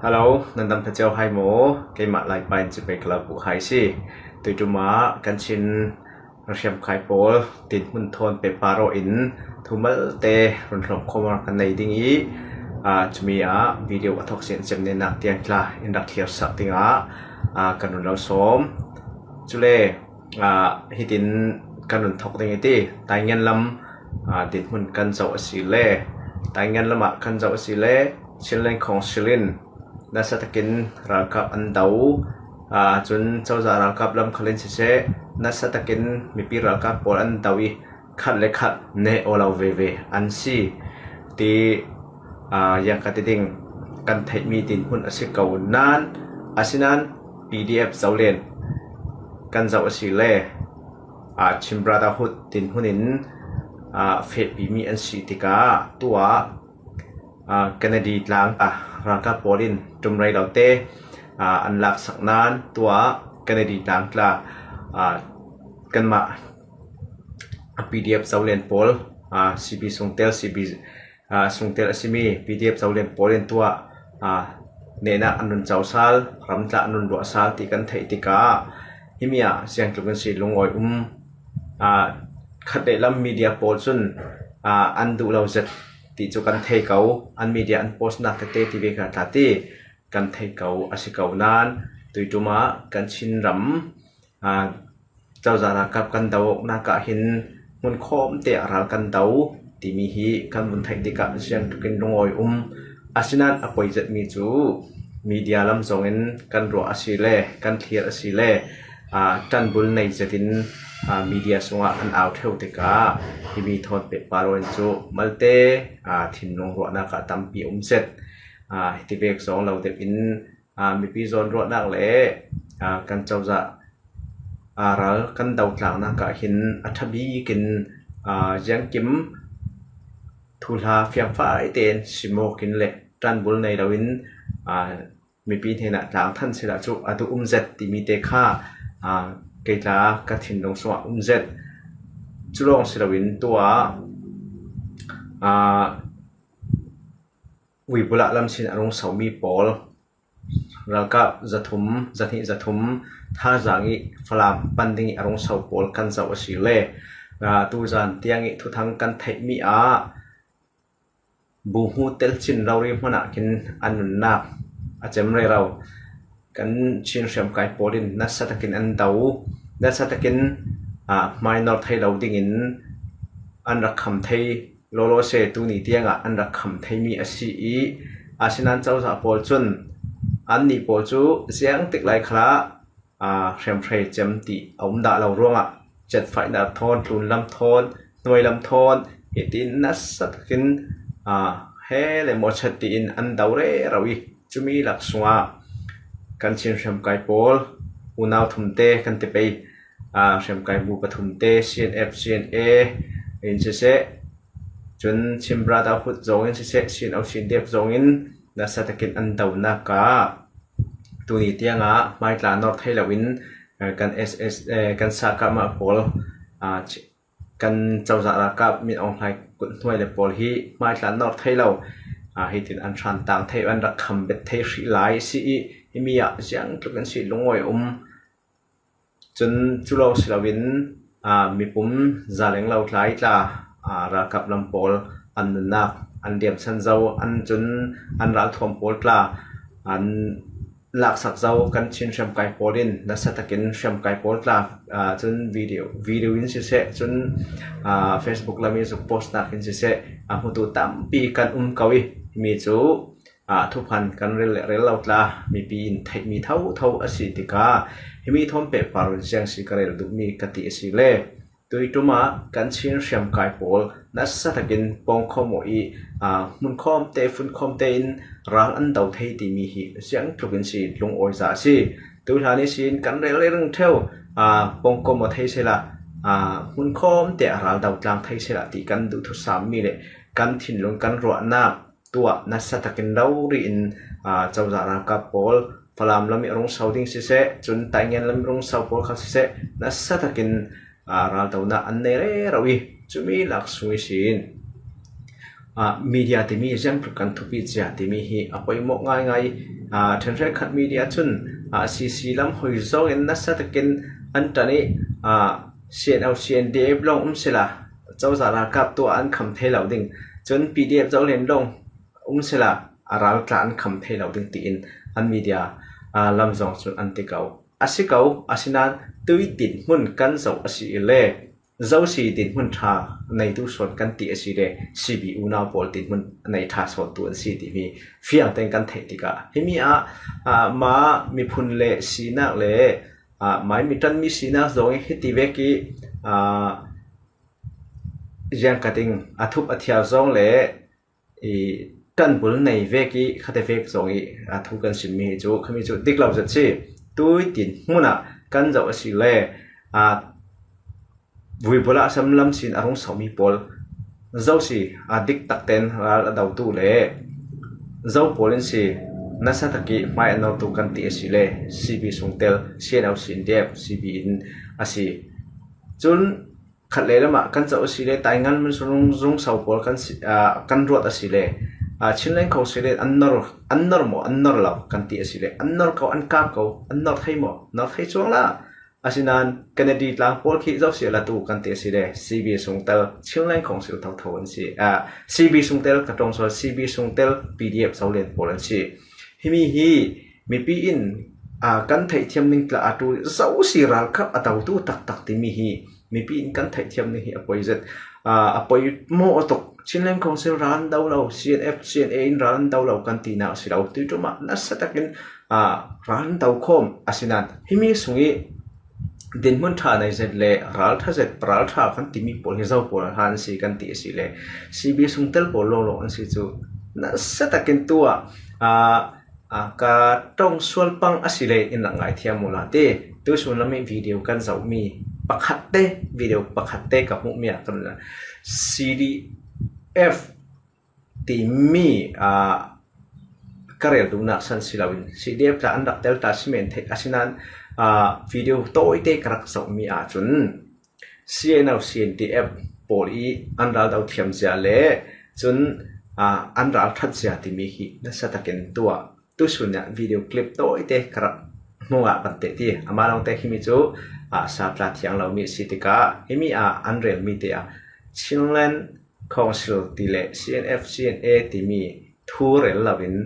ฮัลโหลนันดำพระเจ้าไฮโมเกมาไลไปจะไปกลับบุไฮซีตุยจุมากันชินรัชยมไคโปลติดมุนทนเปปาโรอินทุมัลเตรุนหลงคมกันในดิ้งอีจะมีวิดีโอทอกเสียงจำเนนักเตียงกลาอินดักเทียสักติงกันนุนเราสมจุเลฮิตินกันนุนทอกติงอีตีตายเงินลำติดมุนกันเจ้าสิเลตายเงินลำกันเจ้าสิเลชิลเลนของชิลินนัสตะกินรักกับอันดาวจนเจ้าจะรักกับลำคลินเสนัสตะกินมีปีรักกับปอลันดาวีขัดเล็กขัดเนโอลาเวเวอันซีตียังกัดดิ่งกันไทยมีตินหุ่นอสิเก่านั้นอาศินัน PDF เจ้าเล่นกันเจ้าอสิเล่ชิมบราดาหุดตินหุ่นินเฟปีมีอันสิติกาตัวกันในดีหลังรังกับปอลินจุมไรเราเตอันหลักสักนานตัวกันในดีหลังกล่ากันมา PDF เจ้าเล่นปอลCB ส่งเตล CB ส่งเตลสิมี PDF เจ้าเล่นปอลินตัวเนน่าอันนุนเจ้าซาลรำตะอันนุนบัวซาลติกันไทยติกาฮิมีเสียงกลุ่มกันสิลงอ้อยขัดเดลัมมีเดียโพสต์อันดูเราจะติจุกันไทยเก่าอันมีเดียอันโพสต์นักเตะทีวีกันทัดที่กันไทยเก่าอาศิเก่านานตุยจุมากันชินรำเจ้าจารากับกันดาวนักหินมุนคอมเตะรัลกันดาวที่มีฮีกันมุนไทยติกาเสียงตุกันลงอ้อยอาศินันอภัยจัดมีจูมีเดียลำส่งเงินกันรัวอาศิเล่กันเทียอาศิเล่จันบุลในจัดินมีเดียสงะอันเอาเท่าติกาที่มีทอนเปปาโรนจูมัลเตถิ่นลงรัวนักตัมปีเสร็จที่เบกสองเราเด็กินมีปีโซนรัวนักเล่กันเจ้าจะรัลกันดาวกลางนักหินอัฐบีกินยังกิมทุลาเฟียงฟ้าไอเตนสิโมกินเล่จันบุลในดาวินมีปีเทนะหลังท่านเสด็จจุอตุเสร็จที่มีเตค่าเกิดจากการถิ่นลงสวะเสร็จจุลองศิลวินตัววิบุระลำชินอารมณ์สามีปอลแล้วก็จะทุ่มจะหิจะทุ่มท่าจางิฟลามปันดิงอารมณ์สาวปอลกันจะวสิเล่ตูจันเตียงิทุทังกันไทยมีบูฮูเตลชินเราเรียกมันกินอันนุนนักอาจจะไม่เรากันชินเสียมไก่ปอลินนัสตะกินอันดาวนัสตะกินไม่นอร์ไทยเราดิ่งอินอันรักคำไทยโลโลเซตูนี่เตียงอันรักคำไทยมีอาชีอาศินันเจ้าจะปอลจุนอันนี้ปอลจูเสียงติดไหลคลาเสียมเพลย์จำติเอาด่าเราร่วงเจ็ดฝ่ายดาทอนทุนลำทอนหน่วยลำทอนเหตุนัสตะกินเฮเลมอชตินอันดาวเรเราอีจุมีหลักสวะกันชินเสียมไก่ปอลอุณาวทุมเตกันติไปเสียมไก่บูปทุมเต CNF CNA อินเสเจนชิมบราดาพุทจงอินเสชินเอาชินเดียบจงอินนัสตะกินอันดาวนักตัวนี้เตียงไม่กล้านอร์ไทยลาวินกัน SS กันสากามาปอลกันเจ้าจารากับมีออนไลน์กุนหน่วยเลปอลฮีไม่กล้านอร์ไทยเราให้ถึงอันทรันต่างไทยอันรักคำเบ็ดไทยสีลายสีมีเสียงตุกันสีลงอ้อยจนจุลองศิลวินมีปุ่มจาเล้งเราคล้ายจ้ารักกับลำปอลอันนักอันเดียมชันเจ้าอันจนอันรักทอมปอลกล้าอันหลักสักเจ้ากันชินเสียมไก่ปอลินนัสตะกินเสียมไก่ปอลกล้าจนวิดีโออินสิเสจนFacebook เรามีสุโพสต์นักอินสิเสหัวตัวตั้มปีกันเกาอีมีจูทุกพันกันเรื่อยเราคลามีปีนไทยมีเท่าอสิติกาให้มีทอมเปปารุเสียงสิกระเรดุมีกติสิเล่ตัวอีกตัวมากันชินเสียมไก่ปอลนัสตะกินปองคอมอีมุนคอมเตฟุนคอมเตอินรังอันดาวไทยที่มีหิเสียงทุกันสิลงอ้อยจ่าสิตัวทานิสินกันเรื่องเท่าปองคอมไทยเสละมุนคอมเตะรังดาวกลางไทยเสละที่กันดูทุสามมีเลยกันถิ่นลงกันรัวหน้าตัวนัสตะกินเราเรียนเจ้าจารากับปอลฟลามลำมีรงเสาดิ้งสิเสจนแต่งเงินลำมีรงเสาปอลเขาสิเสนัสตะกินรัลดาวน่าอันเนเรเราอีจุมีหลักสวยสิน media ที่มีจังทุกันทุกปีเจียที่มีฮีไปหมกง่ายๆทันเรื่องขัดมีเดียชุนซีลำหอยซองอินนัสตะกินอันตอนนี้เชียนเอาเชียนเดฟลงเสละเจ้าสารากับตัวอันคำเทเหล่าดิ่งจน PDF เจ้าเรียนลงเสละราวกลานคำเทเหล่าดิ่งตีอินอันมีเดียลำจงจุนอันติเกาสิเกาสินานตุยติดหุ่นกันเจ้าสิเล่เจ้าสีติดหุ่นทาในตู้ส่วนกันตีสิเล่ CBU นาบอลติดหุ่นในทาส่วนตัวสิที่มีเฟียงเต็งกันเทติกาเฮมีมามีพุนเล่สีนักเล่ไม่มีตันมีสีนักตรงฮิติเวกียังกระดิ่งทุบเทียซองเล่ตันบุลในเวกีขัดเวกตรงทุกกันสิมีจูขมิจูดิกเราจะชีตุยติดหุ่นกันเจ้าสิเล่วิบุระสำลัมสินอารมณ์สามีปอลเจ้าสิดิกตักเต็นราดาวตูเล่เจ้าปอลินสินัสตะกี้ไม่อนอตุกันตีสิเล่ CB ส่งเตลเชียนเอาสินเดียบ CB อินสิจนขัดเล่ละมากันเจ้าสิเล่ตายงั้นมันส่งสาวปอลกันรวดสิเล่ชินเล่นเขาสิเล่อันนอร์เรากันตีสิเล่อันนอร์เขาอันกาบเขาอันนอร์ให้หมดนอร์ให้ช่วงละสินันกันดีตลางพอลคิดเจ้าเสียละตูกันเตสิเล่ CB ส่งเตลชินเล่นของสิวเท่าทวนสิ CB ส่งเตลกระตรงส่วน CB ส่งเตล PDF สาวเล่นปอลสิฮิมีปีอินกันไทยเทียมนึงกละตูเจ้าสิรัลครับตาวตูตักที่มีปีอินกันไทยเทียมนึงอภัยเจ็ดอภัยโมอตกชินเล่นของสิรันดาวเรา CNF CNA อินรันดาวเรากันตีน่าสิเราตุยจุมานัสตักินรันดาวคอมสินันฮิมีสุงีดินมุนทาในเจ็ดเล่รัลท่าเจ็ดปรัลท่ากันที่มีปอลเฮซ่าปอลฮันสิกันตีสิเล่ CB ส่งเตลปอลโลอันสิจูนัสตักินตัวก็ต้องส่วนปังสิเล่อินหลังไอเทียมมูลาเต้ตัวส่วนนั้นมีวิดีโอกันจะมีปักหัดเต้วิดีโอปักหัดเต้กับมุกเมียกันนะ CDF ที่มีกระเรียนดูนักสันสิลาวิน CDF จะอันดับเดลต้าสิเมนเทสินันวิดีโอโต้เต้กระจะมีจุน CNL CNDF ปอลีอันดับดาวเทียมเจเล่จนอันดับทัดเสียที่มีหินัสตะเกนตัวส่วนเนี่ยวิดีโอคลิปโต้เต้กระมัวกันเตะที่มาลองเตะที่มีจูสาปลาที่ยังเรามีสิทธิกาที่มีอันเรียลมีเตะชินแลนด์คอนซิลที่เล่ CNF CNA ที่มีทูเรลลาวิน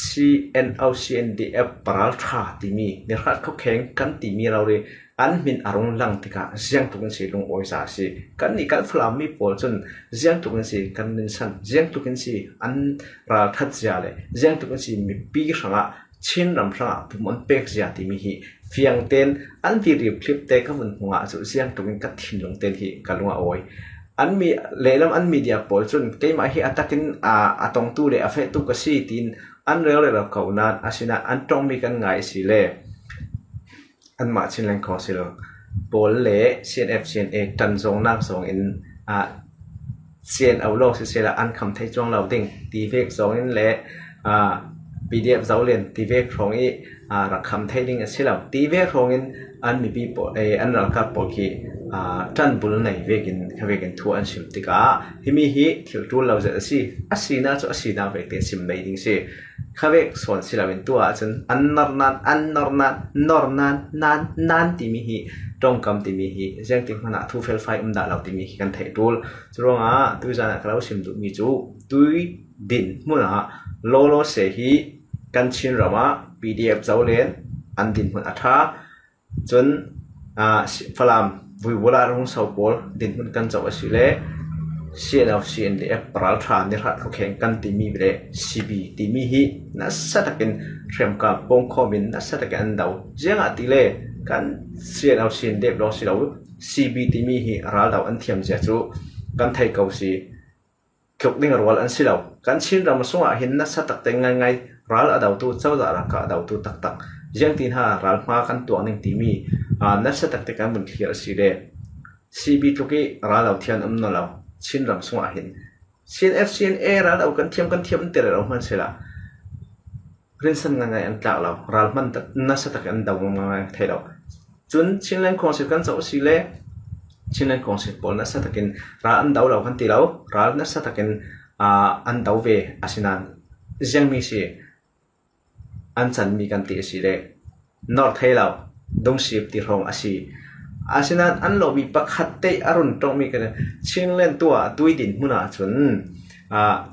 CNO CNDF ปรัลทราที่มีเนื้อหาเขาแข่งกันที่มีเราเลยอันมินอารมณ์ลังติกาเสียงตุกันสิลงโอยสาสิกันนี่กันฟลามีปอลจนเสียงตุกันสิกันนินสันเสียงตุกันสิอันราทัดเสียเลยเสียงตุกันสิมีปีกสังะชินรำสังะปุ่มอันเป็กเสียที่มีหิเฟียงเต้นอันวิดีโอคลิปเตะกับมันหัวสุดเสียงตุกันกัดทิ้งลงเต้นหิกันลงโอยอันมีเล่ลำอันมีเดียปอลจนเกี่ยมาหิอัตกินตรงตู้เลยอเฟตุกสิตินอันเร็วเลยเราเขานานอาศินะอันตรงมีกันไงสิเล่อันมาชินแรงของสิลบอลเล่ CNF CNA ตันทรงนักทรงอินCN เอาโลกสิละอันคำไทยจงเราดิ่งตีเฟกทรงอินเล่ PDF เจ้าเรียนตีเฟกของอีรักคำไทยดิ่งสิละตีเฟกของอินอันมีปีปออันรักกับปอกีจันบุลในเวกินทัวอันสิมติกาที่มีหิที่ตัวเราจะสิน่าจะสิน่าเวกเตสิมในดิ่งสิข้าเวกส่วนสิลาเป็นตัวจนอันนอร์นานที่มีหิตรงคำที่มีหิเรื่องที่มันทูเฟลไฟด่าเราที่มีหิกันเทตูลจรวงตัวจานักเราสิมดูมีจูตุยดินมุนะโลเสหิกันชินรามา PDF เจ้าเรียนอันดินมุนอัฐาจนฟลามวิวลารงสาวปอลดินมุนกันเจ้าสิเล่CNL CNDF ปรัลทรานิรัตเขาแข่งกันที่มีเบร CB ที่มีหินัสตะกินเทรมกับปงคอมินนัสตะกินอันดาวเจ้าติเล่กัน CNL CNDF ลองสิเรา CB ที่มีหิรัลดาวอันเทียมเจ้าจูกันไทยเกาสีเกี่ยวกับรัวอันสิเรากันชินเรามาส่งอาหินนัสตะเต็งไงรัลดาวตูเจ้าจะรักดาวตูตักยังที่หารัลมากันตัวหนึ่งที่มีนัสตะเต็งกันบนเขียนสิเล่ CB ทุกี้รัลดาวเทียนอันนั้นเราชินรำสวาหิน CNF CNA เราเอากันเทียมเตะเรามันเสียละเรื่องสัญญาอันกล่าวเรามันน่าสะตักอันดาวง่ายเท่าเราจนชินเล่นของสิกันเจ้าสิเล่ชินเล่นของสิปอลน่าสะตักินเราอันดาวเรากันตีเราน่าสะตักิน อันดาวเวอาสินันยังมีสิอันฉันมีกันตีสิเลนอร์ทให้เราดงชีพที่รองอาสิอาสินันอันโลบีปักขัดเตอรุณตรงมีกันชิงเล่นตัวตุยดินมุนาชน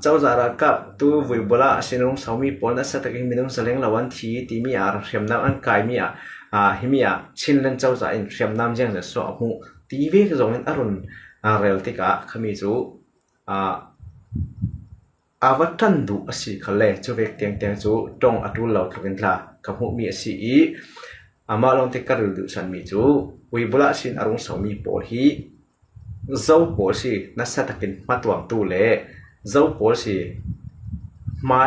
เจ้าจาระกับตัววิบุลาอาสินงสามีปอนนัสตะกิมินงเสลงละวันทีที่มีอาเรียมน้ำอันกายมีหิมีชินเล่นเจ้าจาอินเรียมน้ำยังจะสอบหูทีเวกจงอินอรุณเรลติกะขมิจูอาวัตันดูอาศิขเลจูเวกเตียงเตียงจูตรงอตุลเหล่าทุกินลากับหูมีอาศิมาลองติการดูสันมีจูวิบุลาสินอรุณสามีปอฮีเจ้าปอสินัสตะกินมาตวงตูเล่เจ้าปอสิไม่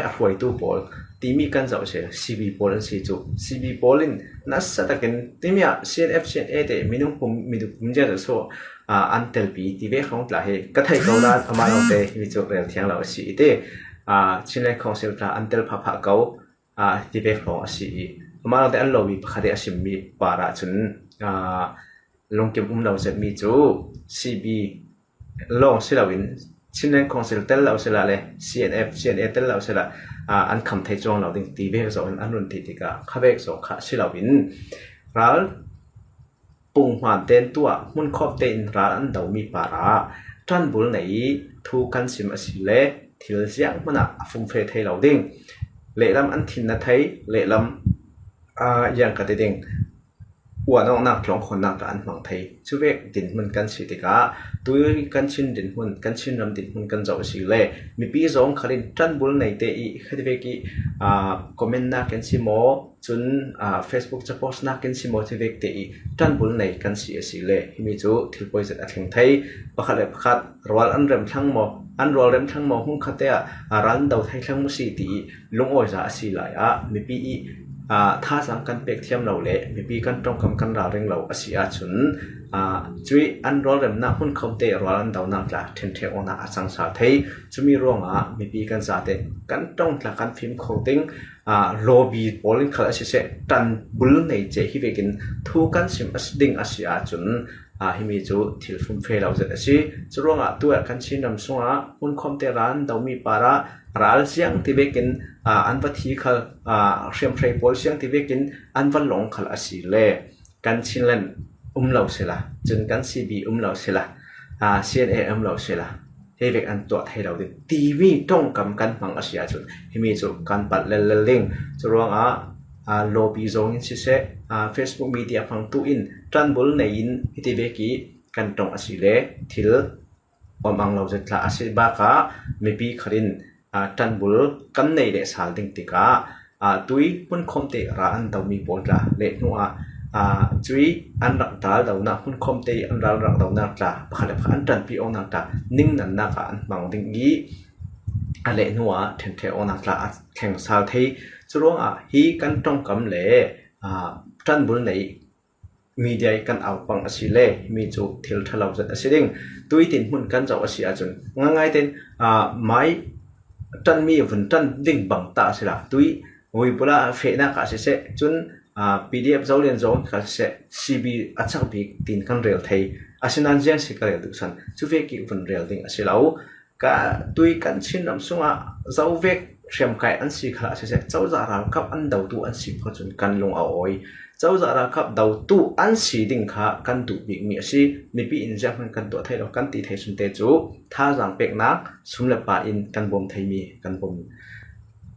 อร่อยตู้ปอลที่มีกันเจ้าเสียซีบีปอลสิจูซีบีปอลินนัสตะกินที่มีCNF CNAเดมินุปุ่มเจอโซอันเทลปีที่เวกของตลาดก็ไทยเขาด้านมาลองเตมีจุดเรียลเทียงเราสิเดชินเลของเซลตาอันเทลพับเขาที่เวกของสิมาลองเตอันโลบีพักเดียสิมีปาราจุนลงเก็บเราจะมีจูซีบีลองสิเราวินชินเลของเซลเตลเราเสละเลย CNF CNA เตลเราเสละอันคำไทยจงเราดึงที่เวกส่งอันรุ่นที่กะข้าเวกส่งข้าสิเราวินรัลปุ่งหวานเต้นตัวมุนขอบเต้นร้านเดามีปาราจันบุลไหนทูกันสิมอสิเลทิลเสียงมันฟุ่มเฟยไทยเราดิ้งเละลำอันทินนะไทยเละลำยังกระดิ่งอวดน้องนักหลงคนนักอันหวังไทยช่วยดินมันกันสิติกาตัวกันชินดินมันกันชินรำดินมันกันเจ้าสิเลมีปีสองขลินจันบุลไหนเตอีคดีเวกีคอมเมนต์นักกันสิโมจุนFacebook จะโพสต์นักกันสิโมที่เวกเตอีจันบุลไหนกันสิเลมีจูที่ปอยจะอัดแข่งไทยประคัดประคัดรัวอันเริ่มทั้งโมอันรัวเริ่มทั้งโมหุ่นขัดเตะรันดาวไทยทั้งมุสีตีลงอ้อยจะสิไลมีปีถ้าสังกันเปกเทียมเราเละมีปีกันตรงคำกันเราเร่งเราอาศิอาชุนจุยอันรอเริ่มนักหุ่นเขาเตะรัวอันดาวนักละเทนเทอนาอาสังสาไทยจุมีร่วงมีปีกันจะเตะกันตรงละกันฟิล์มเขาติ้งโลบีบอลลิงเขาอาศิเสตันบุลในเจฮิเวกินทุกันสิมอสดิ้งอาศิอาชุนฮิมิจูทิลฟุมเฟลเราจะสิจุร่วงตัวกันชินนำส่งหุ่นคอมเตรันดาวมีปาระรัลเสียงที่เวกินอันวัตถีเขาเชื่อมไฟโพลเสียงที่เวกินอันวันหลงเขาอาศิเล่กันชินเล่นเราเสละจนกันซีบีเราเสละCNAเราเสละเฮเวกอันตัวไทยเราดิทีวีต้องกำกันฟังอาศิอาจุนฮิมิจูการปัดเล่นลิงจุร่วงโลบีโซงินสิเซFacebook media ฟังตู้อินจันบุลในอินฮิติเวกีกันตรงอาศิเล่ทิลอมังเราจะละอาศิบากามีปีขรินจันบุลกันในเดสาลดิงติกาตุยปุ่นคอมเตะร้านดาวมีปอดละเละนัวจุยอันรักดาลดาวนักปุ่นคอมเตะอันรักดาวนักละพักเลยพักอันจันปีอนักละนิ่งนันนักอันมังดิงกี้เละนัวเทนเทอนักละแข่งสาลไทยจุดว่าฮีกันตรงกำเล่จันบุลในมีเดียกันเอาปังอาศิเล่มีจูทิลทะเลาจัดอาศิดิงตุยตินหุ่นกันเจ้าอาศิอาจุนง่ายๆเต็นไม่จันมีฝุ่นจันดิ่งบังตาสิละตุยวิบุลาเฟนักอาศิเสจุนPDF เจ้าเรียนจงอาศิเส CB อัจฉริยะตินกันเรียลไทยอาศินันเจียงสิกเรียลดุสันจุเวกิฝุ่นเรียลดิ่งอาศิลาวก็ตุยกันชินนำส่งเจ้าเวกเชื่อมไก่อันสิขลาเสเจ้าจารากับอันดาวตัวอันสิพอจนกันลงเอาอ้อยเจ้าจารากับดาวตัวอันสิดิ่งขากันตุบิกมีสิมีปีอินจากกันตัวไทยเรากันตีไทยสุนเตจูท่าจังเป็กนักสุมเลปาอินกันบ่มไทยมีกันบ่ม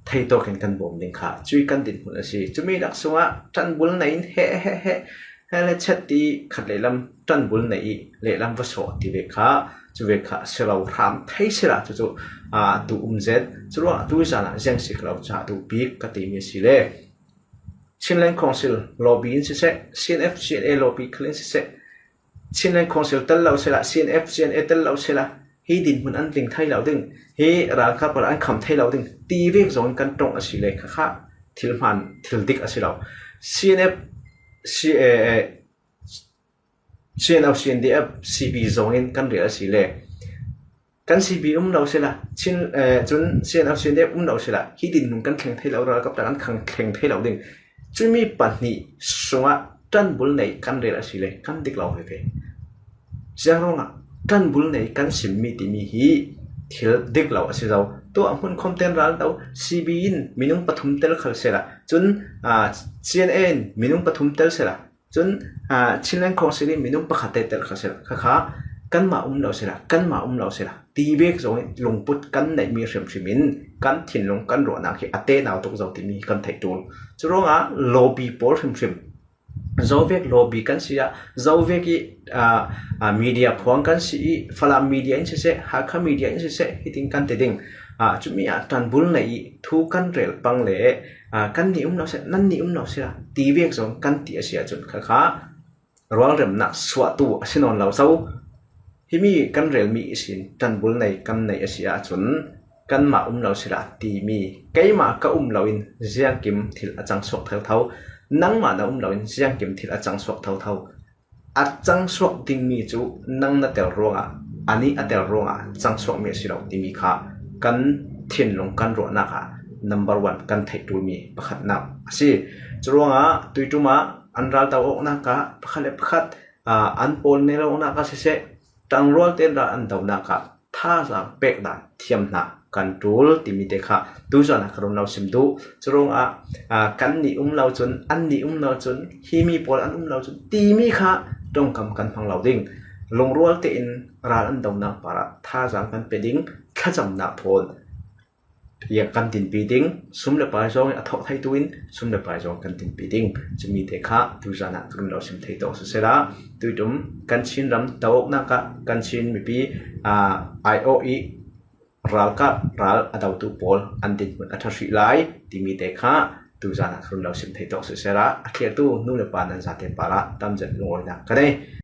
ไทยตัวกันบ่มดิ่งขาช่วยกันดินหุ่นสิจะมีลักษณะจันบุลในเฮ่เลชัดตีขัดเลลำจันบุลในเลลำวสติเวขาจุเวขาเสลาวรามไทยเสละจู่ดูเจ็ดจู่ว่าดูจานะยังสิเราจะดูปีกกติมีสิเลชินเลนคอนซิลลอบบี้สิเซ CNF CNA ลอบบี้คลินสิเซชินเลนคอนซิลเตลเราเสละ CNF CNA เตลเราเสละฮีดินมันอันดิ่งไทยเราดึงฮีราคาปราอันคำไทยเราดึงตีเวกจงกันตรงอสิเลค่ะทิลมันทิลดิกอสิเรา CNF CNF CNDF CB จงกันเรียอสิเลกัน CB เราเสละชินจุน CNF CNDF เราเสละฮีดินมันกันแข่งไทยเราราคาปราอันแข่งไทยเราดึงจุมีปัญญาสงะจันบุลในกันเรียสิเลกันดิกเราเหรอเจ้าร้อง กันบุลในกันสิมมีติมีฮีทิลเด็กเราสิเราตัวอันคนคอมเทนต์ร้านเรา CBN มินุงปฐุมเตลขัลเสละจนCNN มินุงปฐุมเตลเสละจนชินแลนด์คองซิลีมินุงปะขัดเตลขัลเสละค่ะกันมาเราเสละกันมาเราเสละตีเบกส่งลงปุดกันในมีเสียมชิมินกันถิ่นลงกันรัวนักที่อเตนเอาตกเราที่มีกันไทยตูนจะร้องโลบีโพลชิมZawvek lobby kan sia zawvek media phwang kan si fala media in se hakha media in se hiting kan te ding chumi tan bul nei thu kan rel pang le kan ni no se nan ni no se tivek zong kan ti asia chun kha rol rem na swa tu asinon lo sau himi kan rel mi sin tan bul nei kan nei asia chun kan ma lo se la ti mi keima ka lo in ziang kim thil achang sok thau thau nang ma na lo in siang kim thil achang swak thau thau achang swak ding mi chu nang na tel ronga ani atel ronga chang swak me siro ti mi kha kan thin long kan ro na kha number 1 kan thai tu mi pakhat na asi chronga tuituma anral ta ok na ka pakhale pakhat an pol ne lo na ka se tang rol ten ra an dau na ka tha sa pek da thiam na control timi te kha tu jana kharon lau sim du chronga kan ni lau chun an ni lau chun hi mi pol an lau chun timi kha tong kam kan phang lau ding long rol te in ral an dau na para tha jang kan peding khajam na phon ya kan tin pi ding sum le pa jong athok thai tuin sum le pa jong kan tin pi ding chumi te kha tu jana kharon lau sim thei to se ra tuitum kan chin ram tawok na ka kan chin mi pi IOE ral ka ral adau tu pol antin mun athari lai timi te kha tu jana khrun lo sim thei to se ra akhir tu nu le pa nan za te para tam jet ngoi na ka dei